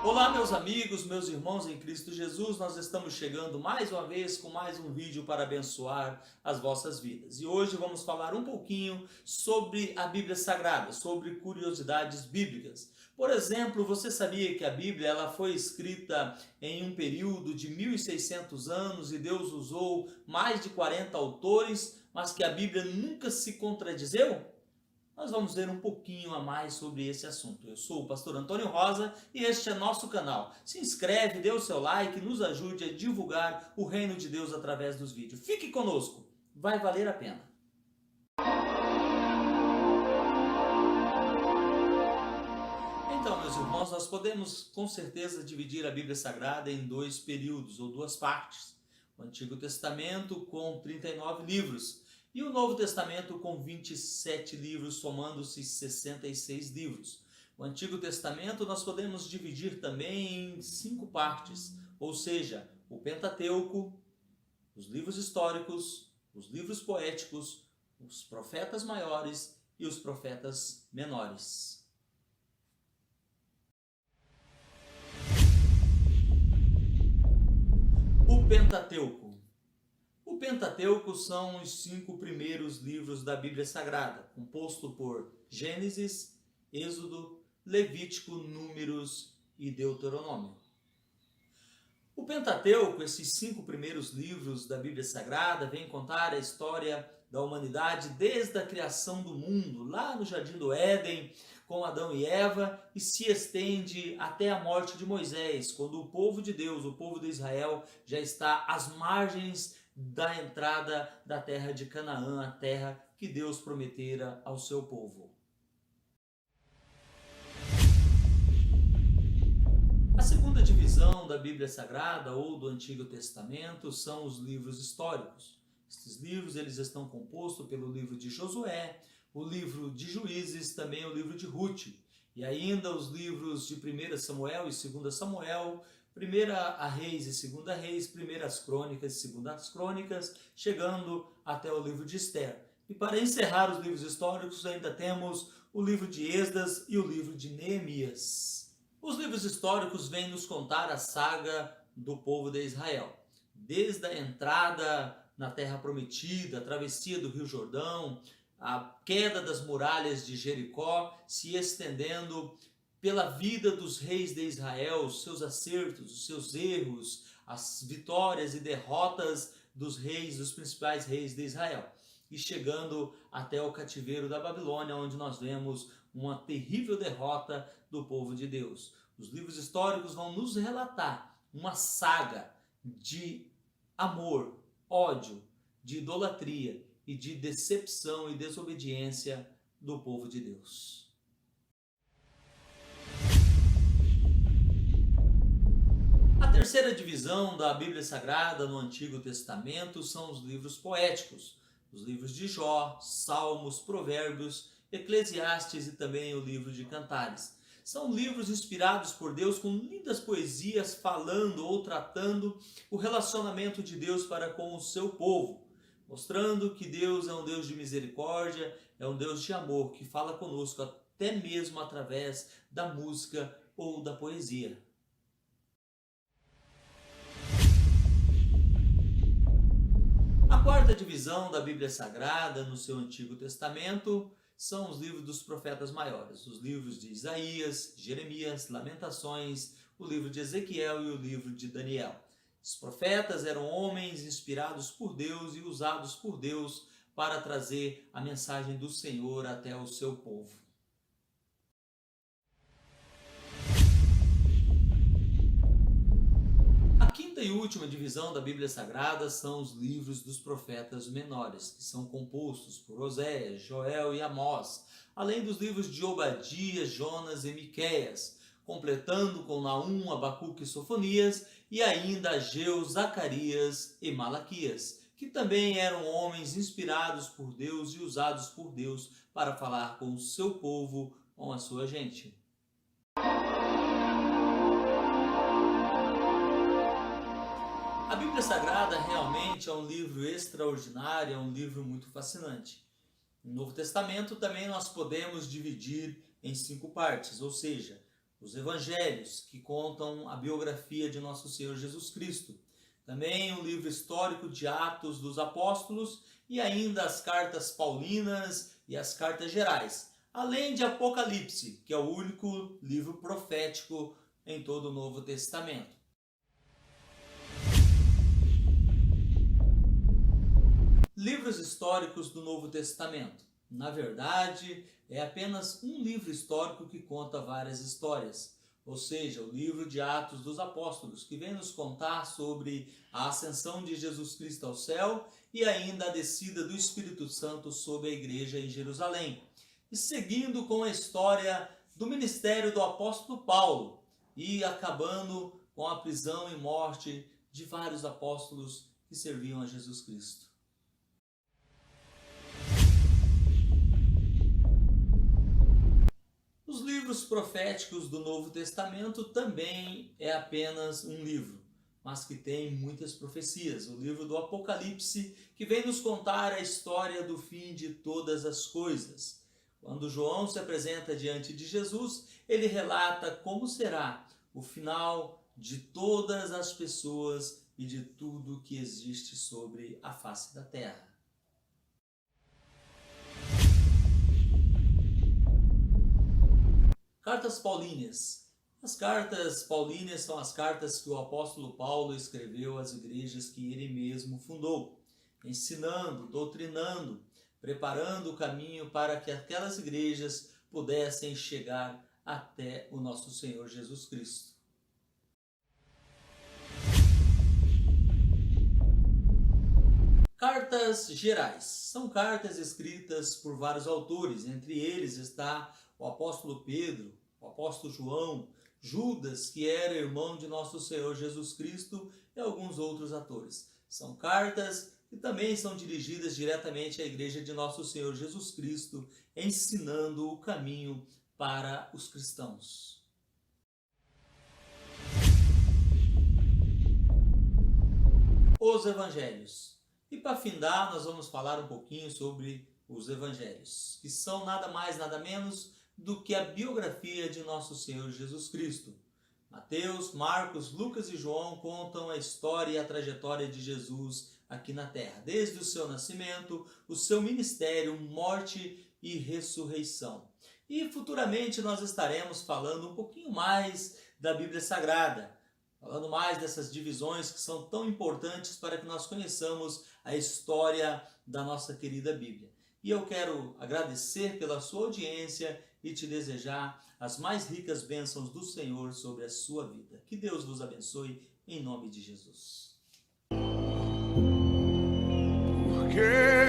Olá, meus amigos, meus irmãos em Cristo Jesus, nós estamos chegando mais uma vez com mais um vídeo para abençoar as vossas vidas. E hoje vamos falar um pouquinho sobre a Bíblia Sagrada, sobre curiosidades bíblicas. Por exemplo, você sabia que a Bíblia ela foi escrita em um período de 1600 anos e Deus usou mais de 40 autores, mas que a Bíblia nunca se contradizeu? Nós vamos ver um pouquinho a mais sobre esse assunto. Eu sou o pastor Antônio Rosa e este é nosso canal. Se inscreve, dê o seu like, nos ajude a divulgar o reino de Deus através dos vídeos. Fique conosco, vai valer a pena. Então, meus irmãos, nós podemos com certeza dividir a Bíblia Sagrada em dois períodos ou duas partes. O Antigo Testamento com 39 livros e o Novo Testamento com 27 livros, somando-se 66 livros. O Antigo Testamento nós podemos dividir também em 5 partes, ou seja, o Pentateuco, os livros históricos, os livros poéticos, os profetas maiores e os profetas menores. O Pentateuco. O Pentateuco são os 5 primeiros livros da Bíblia Sagrada, composto por Gênesis, Êxodo, Levítico, Números e Deuteronômio. O Pentateuco, esses 5 primeiros livros da Bíblia Sagrada, vêm contar a história da humanidade desde a criação do mundo, lá no Jardim do Éden, com Adão e Eva, e se estende até a morte de Moisés, quando o povo de Deus, o povo de Israel, já está às margens da entrada da terra de Canaã, a terra que Deus prometera ao seu povo. A segunda divisão da Bíblia Sagrada ou do Antigo Testamento são os livros históricos. Estes livros eles estão compostos pelo livro de Josué, o livro de Juízes, também o livro de Ruth, e ainda os livros de 1 Samuel e 2 Samuel, 1 Reis e 2 Reis, 1 Crônicas e 2 Crônicas, chegando até o livro de Esther. E para encerrar os livros históricos ainda temos o livro de Esdras e o livro de Neemias. Os livros históricos vêm nos contar a saga do povo de Israel, desde a entrada na Terra Prometida, a travessia do Rio Jordão, a queda das muralhas de Jericó, se estendendo pela vida dos reis de Israel, os seus acertos, os seus erros, as vitórias e derrotas dos reis, dos principais reis de Israel, e chegando até o cativeiro da Babilônia, onde nós vemos uma terrível derrota do povo de Deus. Os livros históricos vão nos relatar uma saga de amor, ódio, de idolatria e de decepção e desobediência do povo de Deus. A terceira divisão da Bíblia Sagrada no Antigo Testamento são os livros poéticos, os livros de Jó, Salmos, Provérbios, Eclesiastes e também o livro de Cantares. São livros inspirados por Deus com lindas poesias falando ou tratando o relacionamento de Deus para com o seu povo, mostrando que Deus é um Deus de misericórdia, é um Deus de amor que fala conosco até mesmo através da música ou da poesia. A quarta divisão da Bíblia Sagrada no seu Antigo Testamento são os livros dos profetas maiores, os livros de Isaías, Jeremias, Lamentações, o livro de Ezequiel e o livro de Daniel. Os profetas eram homens inspirados por Deus e usados por Deus para trazer a mensagem do Senhor até o seu povo. A quinta e última divisão da Bíblia Sagrada são os livros dos profetas menores, que são compostos por Oséias, Joel e Amós, além dos livros de Obadias, Jonas e Miqueias, completando com Naum, Abacuque e Sofonias, e ainda Ageu, Zacarias e Malaquias, que também eram homens inspirados por Deus e usados por Deus para falar com o seu povo, com a sua gente. A Bíblia Sagrada realmente é um livro extraordinário, é um livro muito fascinante. No Novo Testamento também nós podemos dividir em 5 partes, ou seja, os evangelhos, que contam a biografia de nosso Senhor Jesus Cristo. Também o livro histórico de Atos dos Apóstolos e ainda as cartas paulinas e as cartas gerais, além de Apocalipse, que é o único livro profético em todo o Novo Testamento. Livros históricos do Novo Testamento. Na verdade, é apenas um livro histórico que conta várias histórias. Ou seja, o livro de Atos dos Apóstolos, que vem nos contar sobre a ascensão de Jesus Cristo ao céu e ainda a descida do Espírito Santo sobre a igreja em Jerusalém. E seguindo com a história do ministério do apóstolo Paulo e acabando com a prisão e morte de vários apóstolos que serviam a Jesus Cristo. Os livros proféticos do Novo Testamento também é apenas um livro, mas que tem muitas profecias. O livro do Apocalipse, que vem nos contar a história do fim de todas as coisas. Quando João se apresenta diante de Jesus, ele relata como será o final de todas as pessoas e de tudo que existe sobre a face da terra. Cartas Paulíneas. As cartas paulíneas são as cartas que o apóstolo Paulo escreveu às igrejas que ele mesmo fundou, ensinando, doutrinando, preparando o caminho para que aquelas igrejas pudessem chegar até o nosso Senhor Jesus Cristo. Cartas gerais. São cartas escritas por vários autores, entre eles está o apóstolo Pedro, o apóstolo João, Judas, que era irmão de nosso Senhor Jesus Cristo, e alguns outros autores. São cartas que também são dirigidas diretamente à igreja de nosso Senhor Jesus Cristo, ensinando o caminho para os cristãos. Os evangelhos. E para findar, nós vamos falar um pouquinho sobre os evangelhos, que são nada mais, nada menos do que a biografia de nosso Senhor Jesus Cristo. Mateus, Marcos, Lucas e João contam a história e a trajetória de Jesus aqui na terra, desde o seu nascimento, o seu ministério, morte e ressurreição. E futuramente nós estaremos falando um pouquinho mais da Bíblia Sagrada, falando mais dessas divisões que são tão importantes para que nós conheçamos a história da nossa querida Bíblia. E eu quero agradecer pela sua audiência e te desejar as mais ricas bênçãos do Senhor sobre a sua vida. Que Deus vos abençoe em nome de Jesus. Porque